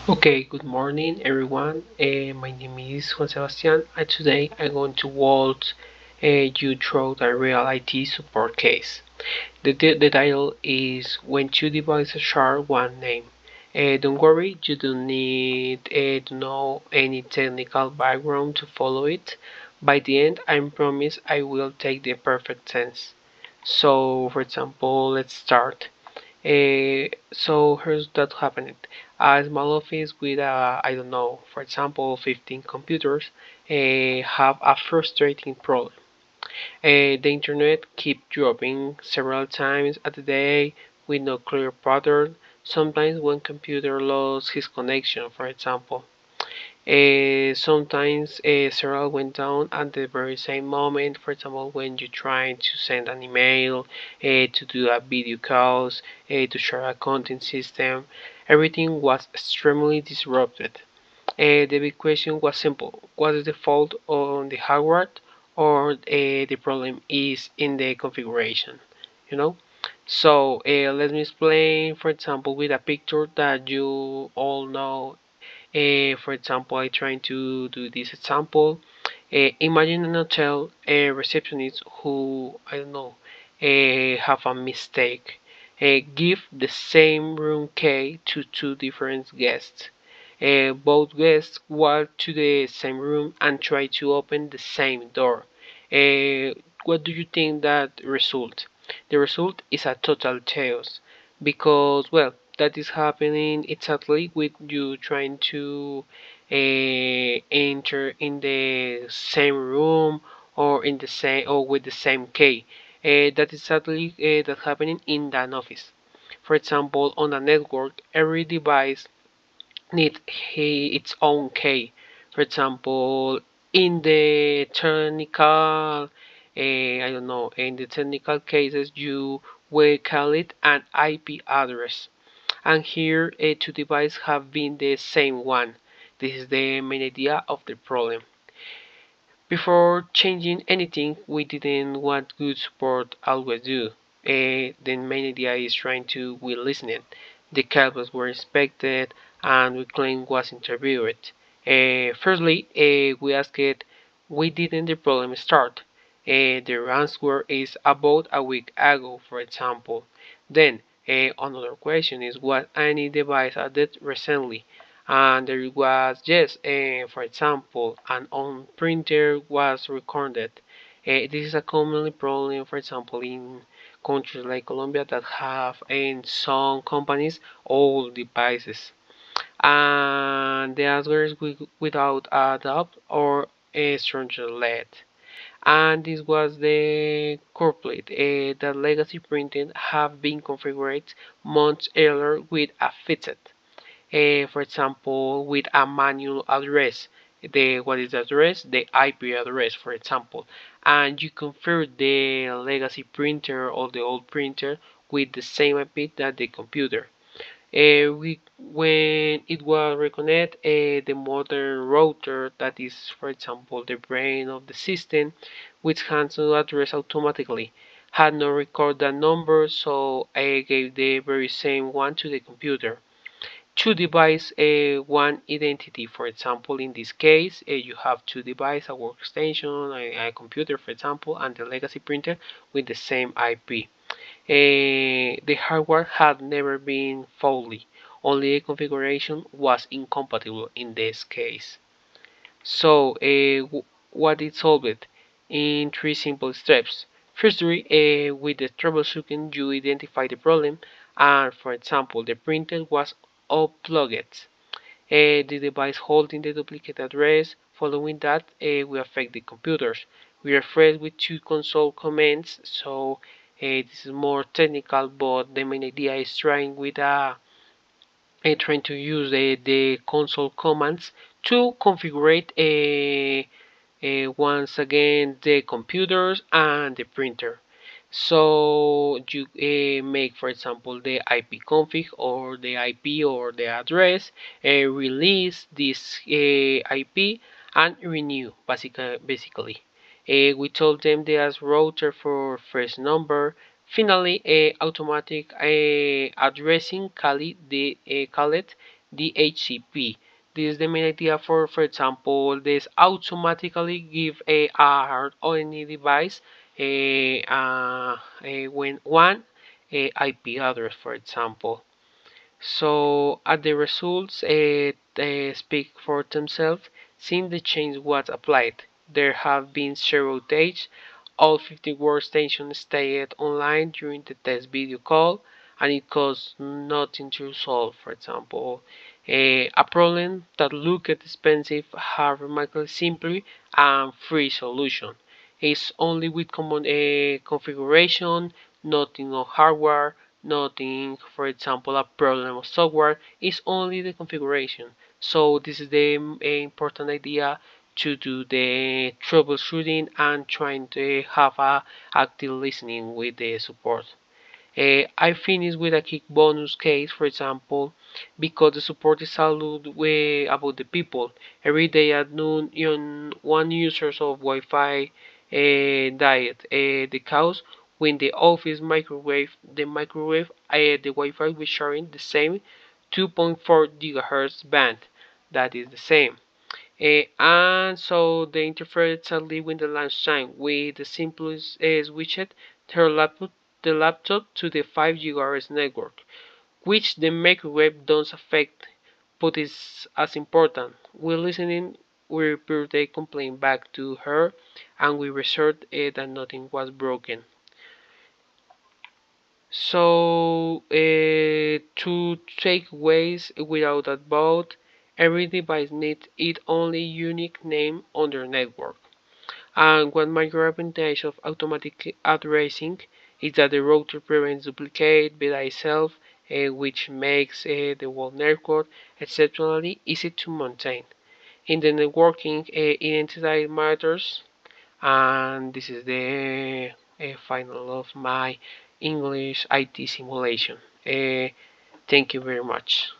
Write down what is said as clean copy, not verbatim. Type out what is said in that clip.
Okay, good morning everyone. My name is Juan Sebastian and today I'm going to walk you through a real IT support case. The title is When Two Devices Share One Name. Don't worry, you don't need to know any technical background to follow it. By the end, I promise I will take the perfect sense. So, for example, let's start. So here's that happened. A small office with I don't know, for example, 15 computers have a frustrating problem. The internet keeps dropping several times a day with no clear pattern. Sometimes one computer lost his connection, for example. Sometimes several went down at the very same moment. For example, when you're trying to send an email, to do a video calls, to share a content system, everything was extremely disrupted. The big question was simple: was it the fault on the hardware, or the problem is in the configuration? You know. So let me explain, for example, with a picture that you all know. For example, I trying to do this example. Imagine an hotel a receptionist who, I don't know, have a mistake. Give the same room key to two different guests. Both guests walk to the same room and try to open the same door. Uh, what do you think that result? The result is a total chaos because, well, that is happening exactly with you trying to enter in the same room or in the same or with the same key. That is exactly that happening in an office. For example, on a network, every device needs its own key. For example, in the technical, I don't know, in the technical cases, you will call it an IP address. And here, two devices have been the same one. This is the main idea of the problem. Before changing anything, we didn't want good support always do. The main idea is trying to we listened. The calls were inspected and we claim was interviewed. Firstly, we asked why didn't the problem start? The answer is about a week ago, for example. Then another question is what any device added recently, and there was yes, for example, an on printer was recorded. This is a commonly problem, for example, in countries like Colombia that have in some companies old devices, and the answer is without a doubt or a stranger lead. And this was the couplet that legacy printing have been configured months earlier with a fixed for example, with a manual address. What is the address? The IP address, for example, and you configure the legacy printer or the old printer with the same IP that the computer. When it was reconnected, the modern router, that is, for example, the brain of the system, which handles the address automatically, had not recorded that number, so I gave the very same one to the computer to devise one identity. For example, in this case, you have two devices, a workstation, a computer, for example, and the legacy printer with the same IP. The hardware had never been faulty, only the configuration was incompatible in this case. So, what is solved in three simple steps. Firstly, with the troubleshooting, you identify the problem, and for example, the printer was unplugged. The device holding the duplicate address. Following that, we affect the computers. We are faced with two console commands, so this is more technical, but the main idea is trying to use the console commands to configure once again the computers and the printer. So you make, for example, the IP config or the IP or the address, release this IP and renew basically. We told them they as router for first number. Finally, automatic addressing call it DHCP. This is the main idea for example, this automatically give a hard on any device when one IP address, for example. So the results speak for themselves. Since the change was applied, there have been several days. All 50 workstations stayed online during the test video call, and it costs nothing to resolve. For example, a problem that looked expensive have remarkably simple and free solution. It's only with common configuration, nothing on hardware, nothing, for example, a problem of software. It's only the configuration. So this is the important idea to do the troubleshooting and trying to have a active listening with the support. I finished with a quick bonus case, for example, because the support is all about the people. Every day at noon, one users of Wi-Fi died. The cause when the office microwave, the Wi-Fi was sharing the same 2.4 gigahertz band. That is the same. And so they interfered sadly with the lunchtime with the simplest switched their laptop to the 5 GHz network, which the microwave does affect, but is as important. While listening, we report the complaint back to her, and we assured that nothing was broken. So, to take ways without a vote, every device needs its only unique name on their network. And one major advantage of automatic addressing is that the router prevents duplicate by itself, which makes the whole network exceptionally easy to maintain. In the networking, identity matters, and this is the final of my English IT simulation. Thank you very much.